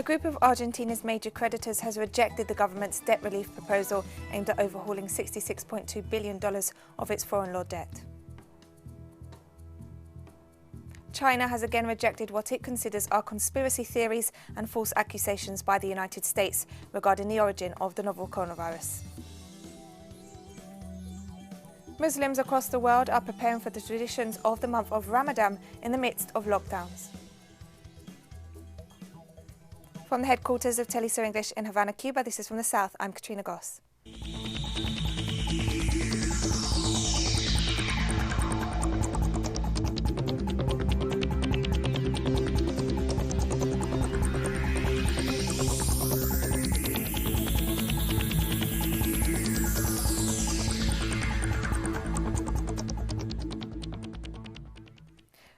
A group of Argentina's major creditors has rejected the government's debt relief proposal aimed at overhauling $66.2 billion of its foreign law debt. China has again rejected what it considers are conspiracy theories and false accusations by the United States regarding the origin of the novel coronavirus. Muslims across the world are preparing for the traditions of the month of Ramadan in the midst of lockdowns. From the headquarters of Telesur English in Havana, Cuba, this is From the South, I'm Katrina Goss.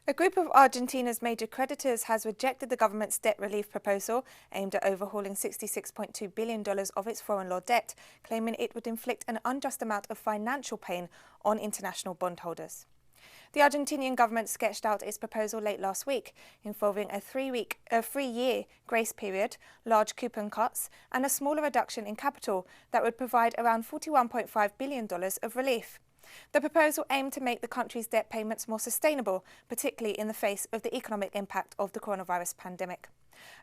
A group of Argentina's major creditors has rejected the government's debt relief proposal aimed at overhauling $66.2 billion of its foreign law debt, claiming it would inflict an unjust amount of financial pain on international bondholders. The Argentinian government sketched out its proposal late last week, involving a three-year grace period, large coupon cuts, and a smaller reduction in capital that would provide around $41.5 billion of relief. The proposal aimed to make the country's debt payments more sustainable, particularly in the face of the economic impact of the coronavirus pandemic.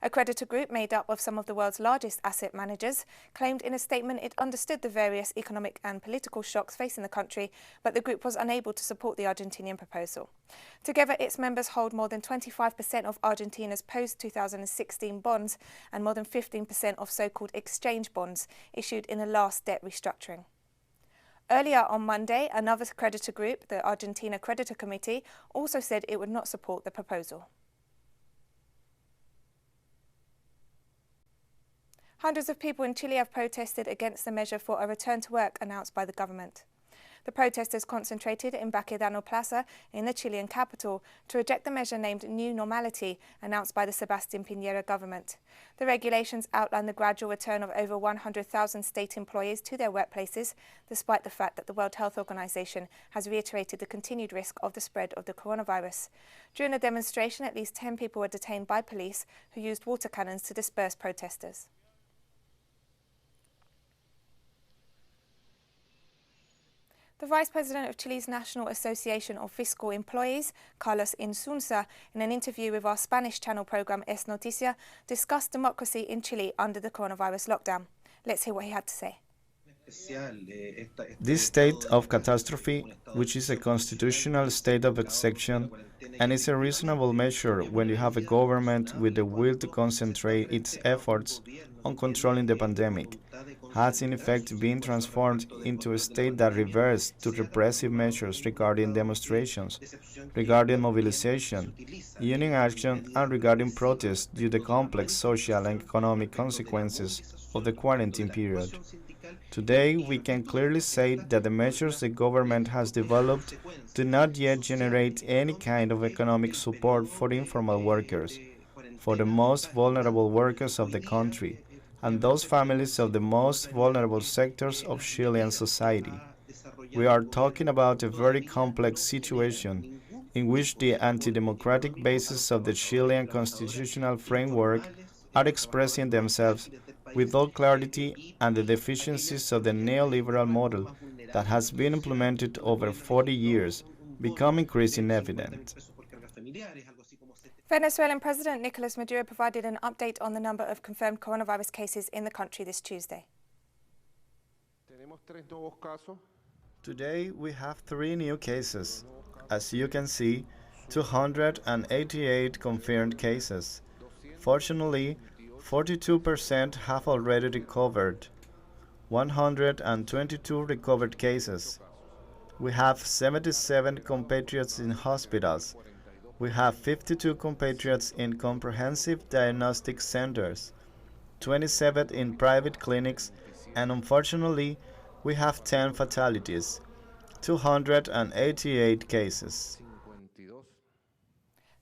A creditor group made up of some of the world's largest asset managers claimed in a statement it understood the various economic and political shocks facing the country, but the group was unable to support the Argentinian proposal. Together, its members hold more than 25% of Argentina's post-2016 bonds and more than 15% of so-called exchange bonds issued in the last debt restructuring. Earlier on Monday, another creditor group, the Argentina Creditor Committee, also said it would not support the proposal. Hundreds of people in Chile have protested against the measure for a return to work announced by the government. The protesters concentrated in Baquedano Plaza in the Chilean capital to reject the measure named New Normality announced by the Sebastián Piñera government. The regulations outline the gradual return of over 100,000 state employees to their workplaces, despite the fact that the World Health Organization has reiterated the continued risk of the spread of the coronavirus. During the demonstration, at least 10 people were detained by police who used water cannons to disperse protesters. The Vice President of Chile's National Association of Fiscal Employees, Carlos Insunza, in an interview with our Spanish channel program Es Noticia, discussed democracy in Chile under the coronavirus lockdown. Let's hear what he had to say. This state of catastrophe, which is a constitutional state of exception, and is a reasonable measure when you have a government with the will to concentrate its efforts on controlling the pandemic, has in effect been transformed into a state that reverts to repressive measures regarding demonstrations, regarding mobilization, union action, and regarding protests due to the complex social and economic consequences of the quarantine period. Today, we can clearly say that the measures the government has developed do not yet generate any kind of economic support for informal workers, for the most vulnerable workers of the country, and those families of the most vulnerable sectors of Chilean society. We are talking about a very complex situation in which the anti-democratic bases of the Chilean constitutional framework are expressing themselves with all clarity, and the deficiencies of the neoliberal model that has been implemented over 40 years become increasingly evident. Venezuelan President Nicolas Maduro provided an update on the number of confirmed coronavirus cases in the country this Tuesday. Today we have 3 new cases. As you can see, 288 confirmed cases. Fortunately, 42% have already recovered. 122 recovered cases. We have 77 compatriots in hospitals. We have 52 compatriots in comprehensive diagnostic centers, 27 in private clinics, and unfortunately, we have 10 fatalities, 288 cases.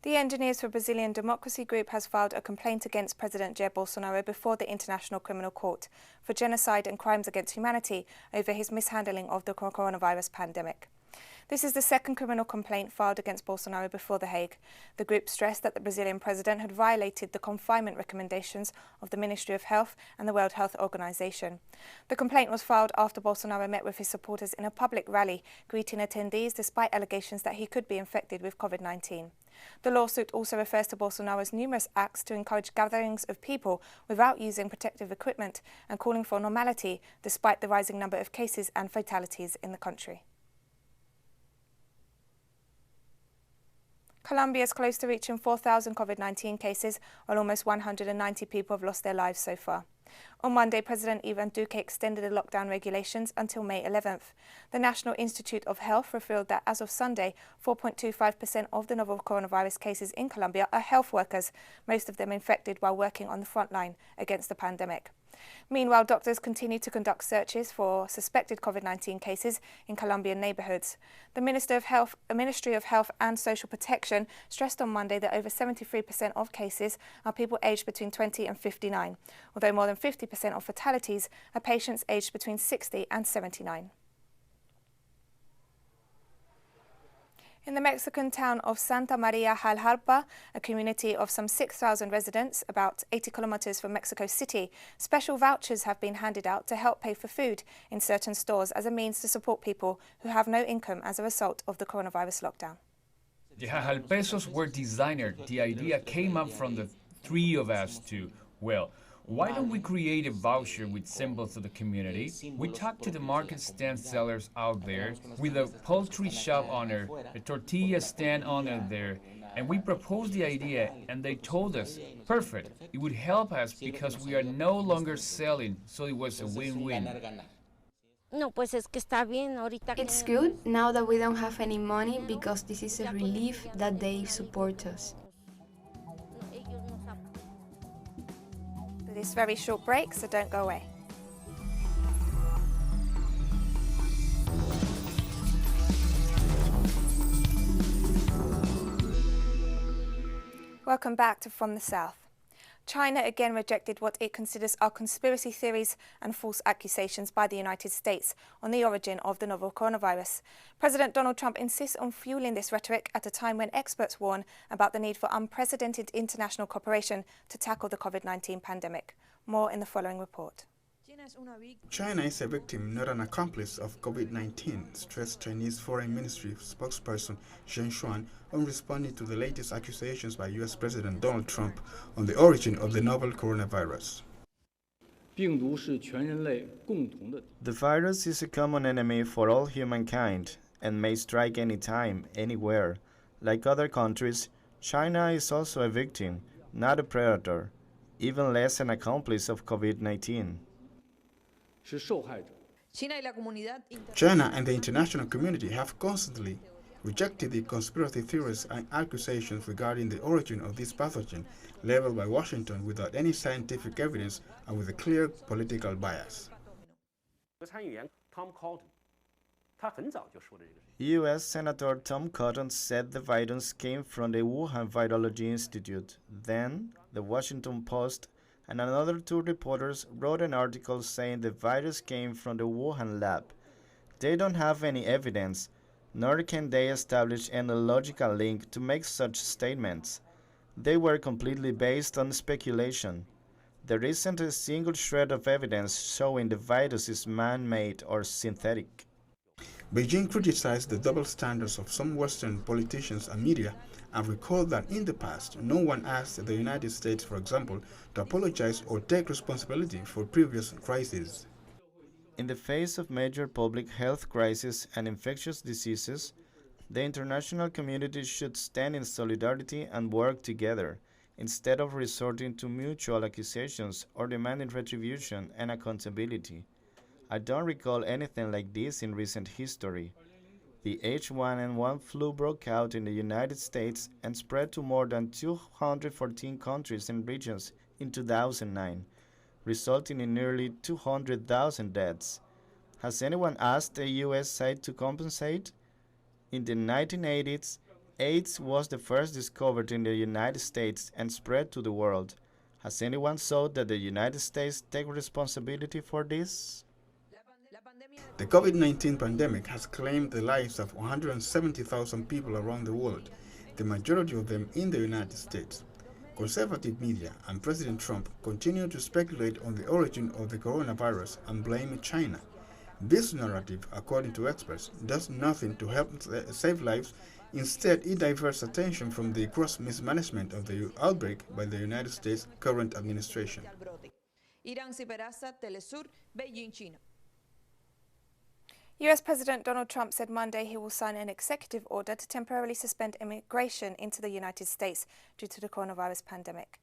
The Engineers for Brazilian Democracy group has filed a complaint against President Jair Bolsonaro before the International Criminal Court for genocide and crimes against humanity over his mishandling of the coronavirus pandemic. This is the second criminal complaint filed against Bolsonaro before The Hague. The group stressed that the Brazilian president had violated the confinement recommendations of the Ministry of Health and the World Health Organization. The complaint was filed after Bolsonaro met with his supporters in a public rally, greeting attendees despite allegations that he could be infected with COVID-19. The lawsuit also refers to Bolsonaro's numerous acts to encourage gatherings of people without using protective equipment and calling for normality despite the rising number of cases and fatalities in the country. Colombia is close to reaching 4,000 COVID-19 cases, while almost 190 people have lost their lives so far. On Monday, President Ivan Duque extended the lockdown regulations until May 11th. The National Institute of Health revealed that as of Sunday, 4.25% of the novel coronavirus cases in Colombia are health workers, most of them infected while working on the front line against the pandemic. Meanwhile, doctors continue to conduct searches for suspected COVID-19 cases in Colombian neighbourhoods. The Ministry of Health and Social Protection stressed on Monday that over 73% of cases are people aged between 20 and 59, although more than 50% of fatalities are patients aged between 60 and 79. In the Mexican town of Santa Maria Jaljalpa, a community of some 6,000 residents, about 80 kilometers from Mexico City, special vouchers have been handed out to help pay for food in certain stores as a means to support people who have no income as a result of the coronavirus lockdown. The Jaljalpesos were designed. The idea came up from the three of us to, well, why don't we create a voucher with symbols of the community? We talked to the market stand sellers out there, with a poultry shop owner, a tortilla stand owner there, and we proposed the idea, and they told us, perfect, it would help us because we are no longer selling, so it was a win-win. No, pues es que está bien ahorita. It's good now that we don't have any money because this is a relief that they support us. This very short break, so don't go away. Welcome back to From the South. China again rejected what it considers are conspiracy theories and false accusations by the United States on the origin of the novel coronavirus. President Donald Trump insists on fueling this rhetoric at a time when experts warn about the need for unprecedented international cooperation to tackle the COVID-19 pandemic. More in the following report. China is a victim, not an accomplice of COVID-19, stressed Chinese Foreign Ministry spokesperson Zheng Xuan on responding to the latest accusations by U.S. President Donald Trump on the origin of the novel coronavirus. The virus is a common enemy for all humankind and may strike anytime, anywhere. Like other countries, China is also a victim, not a predator, even less an accomplice of COVID-19. China and the international community have constantly rejected the conspiracy theories and accusations regarding the origin of this pathogen leveled by Washington without any scientific evidence and with a clear political bias. U.S. Senator Tom Cotton said the virus came from the Wuhan Virology Institute. Then, the Washington Post and another two reporters wrote an article saying the virus came from the Wuhan lab. They don't have any evidence, nor can they establish any logical link to make such statements. They were completely based on speculation. There isn't a single shred of evidence showing the virus is man-made or synthetic. Beijing criticized the double standards of some Western politicians and media and recalled that in the past, no one asked the United States, for example, to apologize or take responsibility for previous crises. In the face of major public health crises and infectious diseases, the international community should stand in solidarity and work together, instead of resorting to mutual accusations or demanding retribution and accountability. I don't recall anything like this in recent history. The H1N1 flu broke out in the United States and spread to more than 214 countries and regions in 2009, resulting in nearly 200,000 deaths. Has anyone asked the U.S. side to compensate? In the 1980s, AIDS was the first discovered in the United States and spread to the world. Has anyone sought that the United States take responsibility for this? The COVID-19 pandemic has claimed the lives of 170,000 people around the world, the majority of them in the United States. Conservative media and President Trump continue to speculate on the origin of the coronavirus and blame China. This narrative, according to experts, does nothing to help save lives. Instead, it diverts attention from the gross mismanagement of the outbreak by the United States current administration. US President Donald Trump said Monday he will sign an executive order to temporarily suspend immigration into the United States due to the coronavirus pandemic.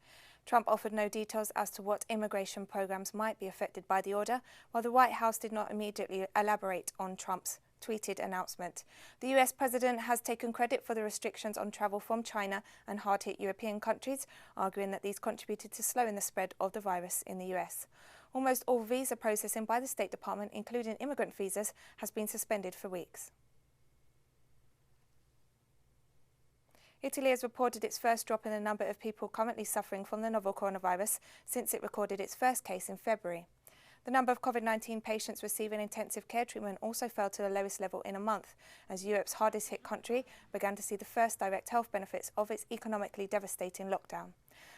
Trump offered no details as to what immigration programs might be affected by the order, while the White House did not immediately elaborate on Trump's tweeted announcement. The US president has taken credit for the restrictions on travel from China and hard-hit European countries, arguing that these contributed to slowing the spread of the virus in the US. Almost all visa processing by the State Department, including immigrant visas, has been suspended for weeks. Italy has reported its first drop in the number of people currently suffering from the novel coronavirus since it recorded its first case in February. The number of COVID-19 patients receiving intensive care treatment also fell to the lowest level in a month, as Europe's hardest hit country began to see the first direct health benefits of its economically devastating lockdown.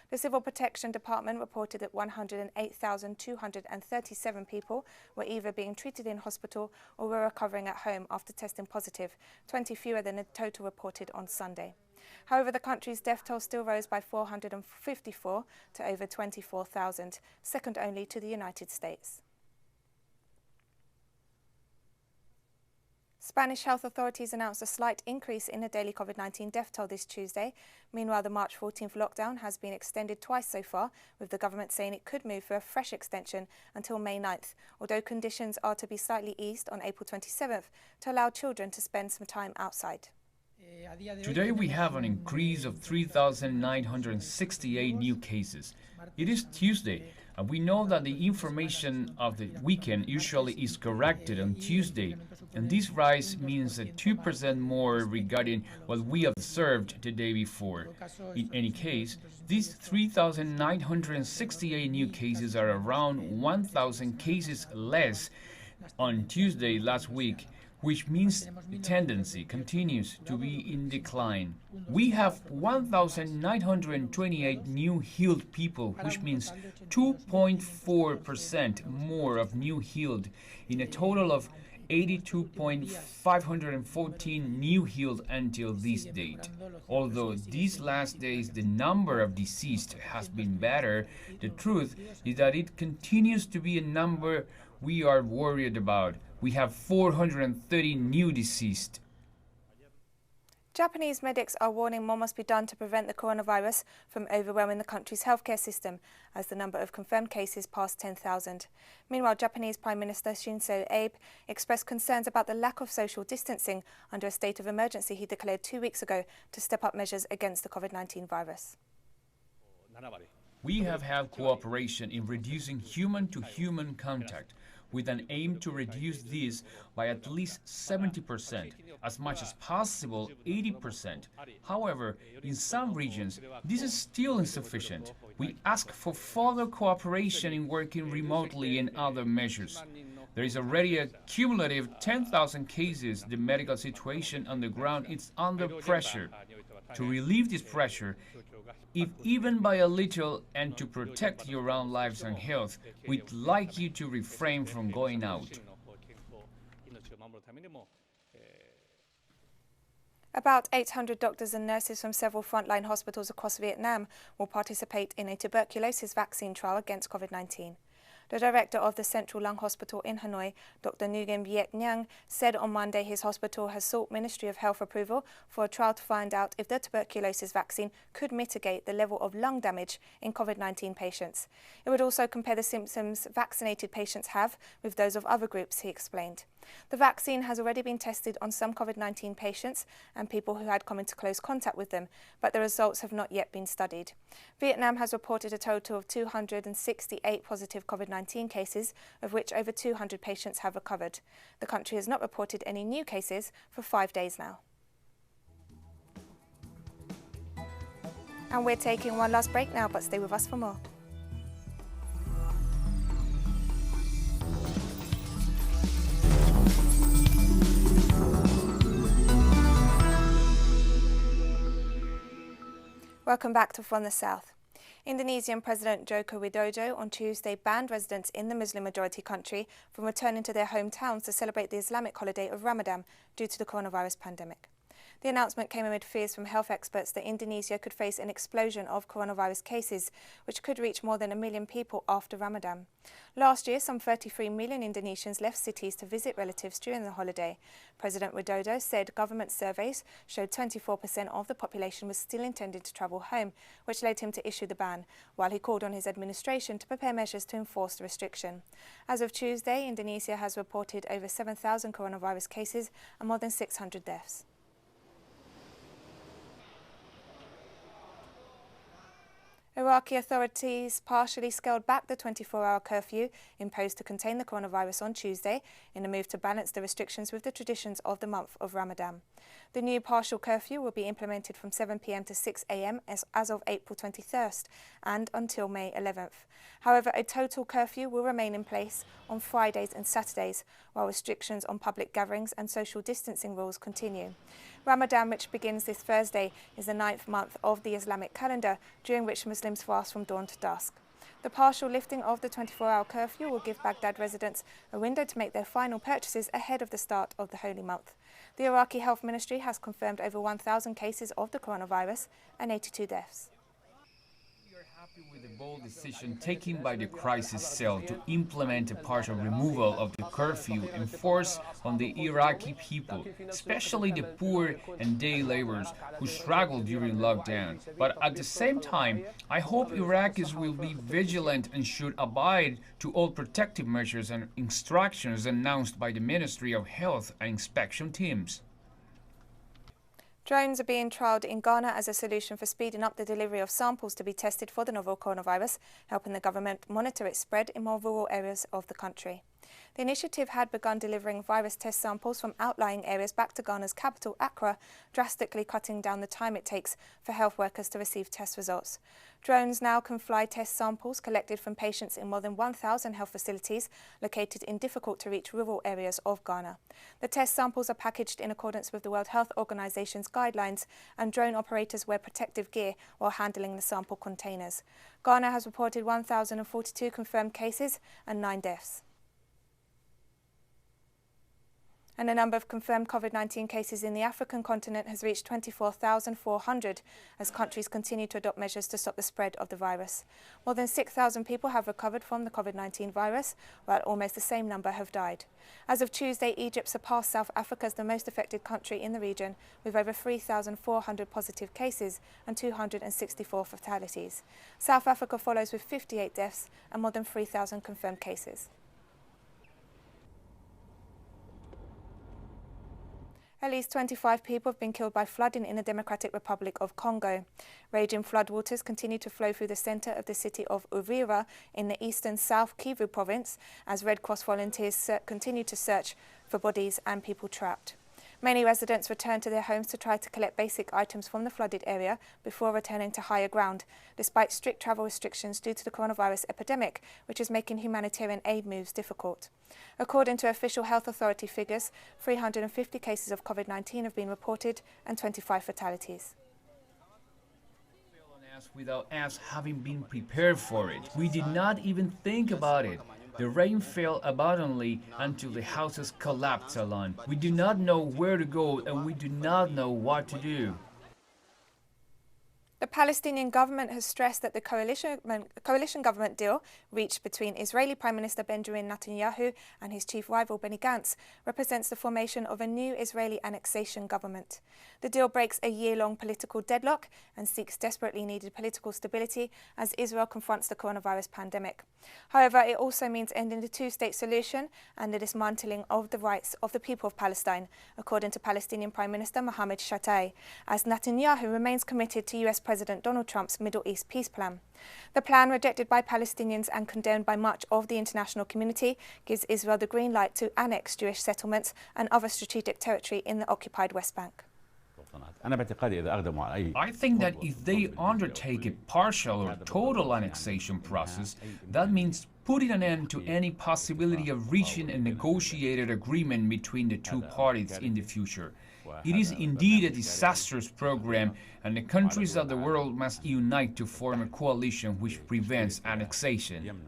The Civil Protection Department reported that 108,237 people were either being treated in hospital or were recovering at home after testing positive, 20 fewer than the total reported on Sunday. However, the country's death toll still rose by 454 to over 24,000, second only to the United States. Spanish health authorities announced a slight increase in the daily COVID-19 death toll this Tuesday. Meanwhile, the March 14th lockdown has been extended twice so far, with the government saying it could move for a fresh extension until May 9th, although conditions are to be slightly eased on April 27th to allow children to spend some time outside. Today we have an increase of 3,968 new cases. It is Tuesday, and we know that the information of the weekend usually is corrected on Tuesday, and this rise means a 2% more regarding what we observed the day before. In any case, these 3,968 new cases are around 1,000 cases less on Tuesday last week, which means the tendency continues to be in decline. We have 1,928 new healed people, which means 2.4% more of new healed, in a total of 82,514 new healed until this date. Although these last days the number of deceased has been better, the truth is that it continues to be a number we are worried about. We have 430 new deceased. Japanese medics are warning more must be done to prevent the coronavirus from overwhelming the country's healthcare system, as the number of confirmed cases passed 10,000. Meanwhile, Japanese Prime Minister Shinzo Abe expressed concerns about the lack of social distancing under a state of emergency he declared 2 weeks ago to step up measures against the COVID-19 virus. We have had cooperation in reducing human-to-human contact, with an aim to reduce this by at least 70%, as much as possible 80%. However, in some regions, this is still insufficient. We ask for further cooperation in working remotely and other measures. There is already a cumulative 10,000 cases. The medical situation on the ground is under pressure. To relieve this pressure, if even by a little, and to protect your own lives and health, we'd like you to refrain from going out. About 800 doctors and nurses from several frontline hospitals across Vietnam will participate in a tuberculosis vaccine trial against COVID-19. The director of the Central Lung Hospital in Hanoi, Dr. Nguyen Viet Nhang, said on Monday his hospital has sought Ministry of Health approval for a trial to find out if the tuberculosis vaccine could mitigate the level of lung damage in COVID-19 patients. It would also compare the symptoms vaccinated patients have with those of other groups, he explained. The vaccine has already been tested on some COVID-19 patients and people who had come into close contact with them, but the results have not yet been studied. Vietnam has reported a total of 268 positive COVID-19 cases, of which over 200 patients have recovered. The country has not reported any new cases for 5 days now. And we're taking one last break now, but stay with us for more. Welcome back to From the South. Indonesian President Joko Widodo on Tuesday banned residents in the Muslim-majority country from returning to their hometowns to celebrate the Islamic holiday of Ramadan due to the coronavirus pandemic. The announcement came amid fears from health experts that Indonesia could face an explosion of coronavirus cases, which could reach more than 1 million people after Ramadan. Last year, some 33 million Indonesians left cities to visit relatives during the holiday. President Widodo said government surveys showed 24% of the population was still intending to travel home, which led him to issue the ban, while he called on his administration to prepare measures to enforce the restriction. As of Tuesday, Indonesia has reported over 7,000 coronavirus cases and more than 600 deaths. Iraqi authorities partially scaled back the 24-hour curfew imposed to contain the coronavirus on Tuesday in a move to balance the restrictions with the traditions of the month of Ramadan. The new partial curfew will be implemented from 7 p.m. to 6 a.m. as of April 23rd and until May 11th. However, a total curfew will remain in place on Fridays and Saturdays, while restrictions on public gatherings and social distancing rules continue. Ramadan, which begins this Thursday, is the 9th month of the Islamic calendar, during which Muslims fast from dawn to dusk. The partial lifting of the 24-hour curfew will give Baghdad residents a window to make their final purchases ahead of the start of the holy month. The Iraqi Health Ministry has confirmed over 1,000 cases of the coronavirus and 82 deaths. With the bold decision taken by the crisis cell to implement a partial removal of the curfew enforced on the Iraqi people, especially the poor and day laborers who struggled during lockdown. But at the same time, I hope Iraqis will be vigilant and should abide to all protective measures and instructions announced by the Ministry of Health and inspection teams. Drones are being trialled in Ghana as a solution for speeding up the delivery of samples to be tested for the novel coronavirus, helping the government monitor its spread in more rural areas of the country. The initiative had begun delivering virus test samples from outlying areas back to Ghana's capital, Accra, drastically cutting down the time it takes for health workers to receive test results. Drones now can fly test samples collected from patients in more than 1,000 health facilities located in difficult-to-reach rural areas of Ghana. The test samples are packaged in accordance with the World Health Organization's guidelines, and drone operators wear protective gear while handling the sample containers. Ghana has reported 1,042 confirmed cases and 9 deaths. And the number of confirmed COVID-19 cases in the African continent has reached 24,400 as countries continue to adopt measures to stop the spread of the virus. More than 6,000 people have recovered from the COVID-19 virus, while almost the same number have died. As of Tuesday, Egypt surpassed South Africa as the most affected country in the region, with over 3,400 positive cases and 264 fatalities. South Africa follows with 58 deaths and more than 3,000 confirmed cases. At least 25 people have been killed by flooding in the Democratic Republic of Congo. Raging floodwaters continue to flow through the centre of the city of Uvira in the eastern South Kivu province as Red Cross volunteers continue to search for bodies and people trapped. Many residents returned to their homes to try to collect basic items from the flooded area before returning to higher ground, despite strict travel restrictions due to the coronavirus epidemic, which is making humanitarian aid moves difficult. According to official health authority figures, 350 cases of COVID-19 have been reported and 25 fatalities. Without us having been prepared for it, we did not even think about it. The rain fell abundantly until the houses collapsed alone. We do not know where to go and we do not know what to do. The Palestinian government has stressed that the coalition government deal reached between Israeli Prime Minister Benjamin Netanyahu and his chief rival Benny Gantz represents the formation of a new Israeli annexation government. The deal breaks a year-long political deadlock and seeks desperately needed political stability as Israel confronts the coronavirus pandemic. However, it also means ending the two-state solution and the dismantling of the rights of the people of Palestine, according to Palestinian Prime Minister Mohammed Shtayyeh, as Netanyahu remains committed to US President Donald Trump's Middle East peace plan. The plan, rejected by Palestinians and condemned by much of the international community, gives Israel the green light to annex Jewish settlements and other strategic territory in the occupied West Bank. I think that if they undertake a partial or total annexation process, that means putting an end to any possibility of reaching a negotiated agreement between the two parties in the future. It is indeed a disastrous program, and the countries of the world must unite to form a coalition which prevents annexation.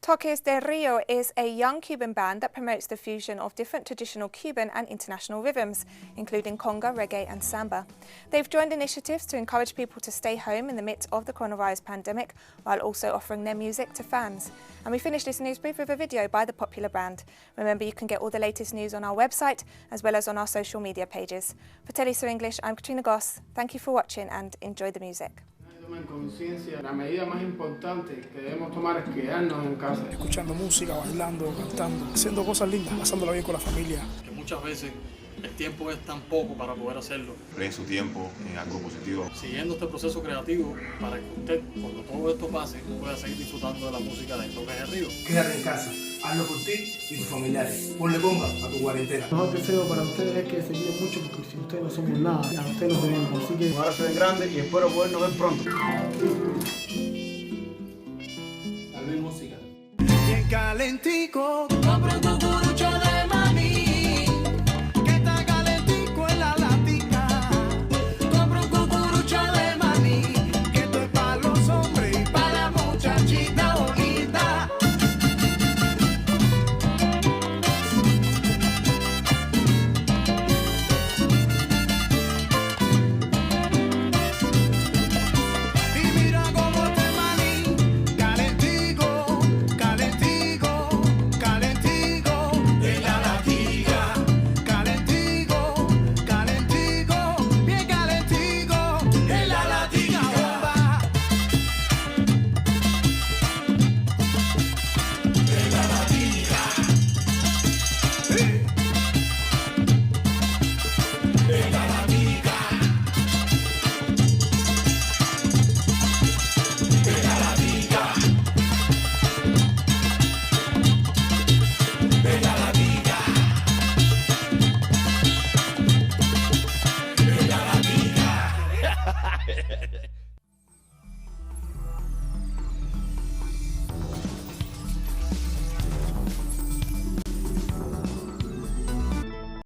Toques de Rio is a young Cuban band that promotes the fusion of different traditional Cuban and international rhythms, including conga, reggae and samba. They've joined initiatives to encourage people to stay home in the midst of the coronavirus pandemic, while also offering their music to fans. And we finish this news brief with a video by the popular band. Remember, you can get all the latest news on our website, as well as on our social media pages. For Telesur English, I'm Katrina Goss. Thank you for watching and enjoy the music. En conciencia, la medida más importante que debemos tomar es quedarnos en casa. Escuchando música, bailando, cantando, haciendo cosas lindas, pasándola bien con la familia. Que muchas veces el tiempo es tan poco para poder hacerlo. Empleen su tiempo en algo positivo. Siguiendo este proceso creativo para que usted, cuando todo esto pase, pueda seguir disfrutando de la música de Toques de Río. Quédate en casa, hazlo por ti y tus familiares. Ponle bomba a tu cuarentena. Lo mejor deseo para ustedes es que se cuiden mucho, porque sin ustedes no somos nada. A ustedes nos debemos, así que Ahora se ven grandes y espero podernos ver pronto. Salve música. Bien calentico,